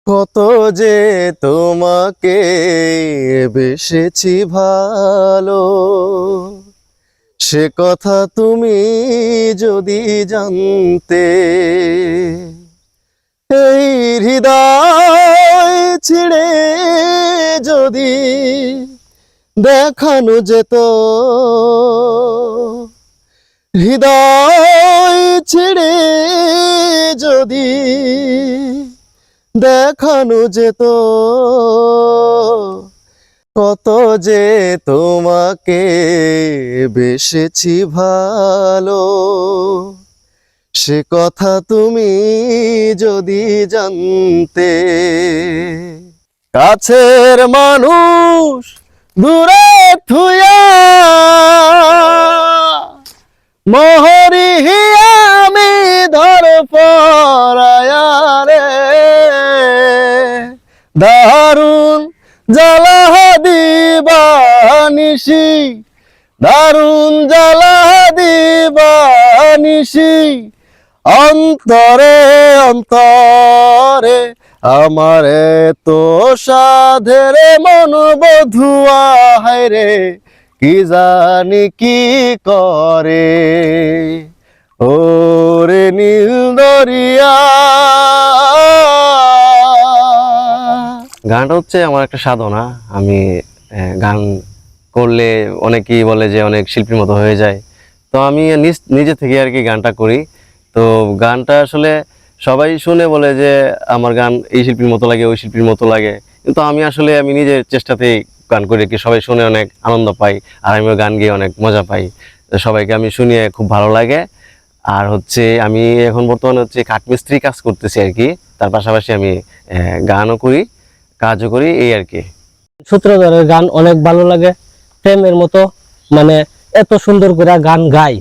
কত যে তোমাকে বেসেছি ভালো, সে কথা তুমি যদি জানতে। এই হৃদয় ছিঁড়ে যদি দেখানো যেত, হৃদয় ছিঁড়ে যদি দেখানো যেত, কত যে তোমাকে বেসেছি ভালো, সে কথা তুমি যদি জানতে। কাছের মানুষ দূরে থুয়া মোহরি আমি ধর পরায়া রে, দারুণ জ্বালা দিবানিসি, দারুণ জ্বালা দিবানিসি, অন্তরে অন্তরে আমারে তো সাধের মন বধুয়া হায় রে, কি জানি কি করে ওরে নীল দরিয়া। গানটা হচ্ছে আমার একটা সাধনা। আমি গান করলে অনেকেই বলে যে অনেক শিল্পীর মতো হয়ে যায়, তো আমি নিজে থেকে আর কি গানটা করি। তো গানটা আসলে সবাই শুনে বলে যে আমার গান এই শিল্পীর মতো লাগে, ওই শিল্পীর মতো লাগে, কিন্তু আমি নিজের চেষ্টাতেই গান করি কি, সবাই শুনে অনেক আনন্দ পাই আর আমিও গান গেয়ে অনেক মজা পাই। তো সবাইকে আমি শুনিয়ে খুব ভালো লাগে। আর হচ্ছে আমি এখন বর্তমানে হচ্ছে কাঠমিস্ত্রি কাজ করতেছি আর কি, তার পাশাপাশি আমি গানও করি, কাজও করি, এই আর কি। সূত্রধরের গান অনেক ভালো লাগে, প্রেমের মতো, মানে এত সুন্দর করে গান গায়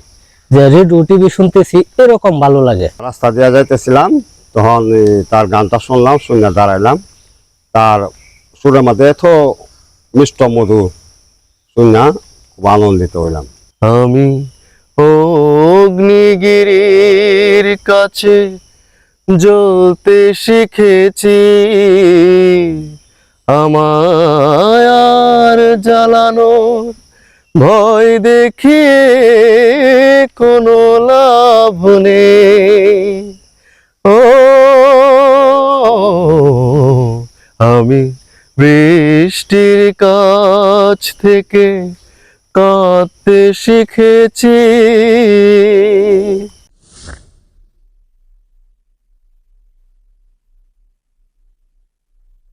যে রেডিও টিভি শুনতেছি এরকম ভালো লাগে। রাস্তা দিয়ে যাইতেছিলাম, তখন তার গানটা শুনলাম, শুনে দাঁড়াইলাম। তার সুরের মধ্যে এত মিষ্ট মধু শুনে খুব আনন্দিত হইলাম। আমি অগ্নিগিরির কাছে জ্বলতে শিখেছি, আমায় আর জ্বালানোর ভয় দেখিয়ে কোনো লাভ নেই। ও আমি বৃষ্টির কাছ থেকে কাঁদতে শিখেছি,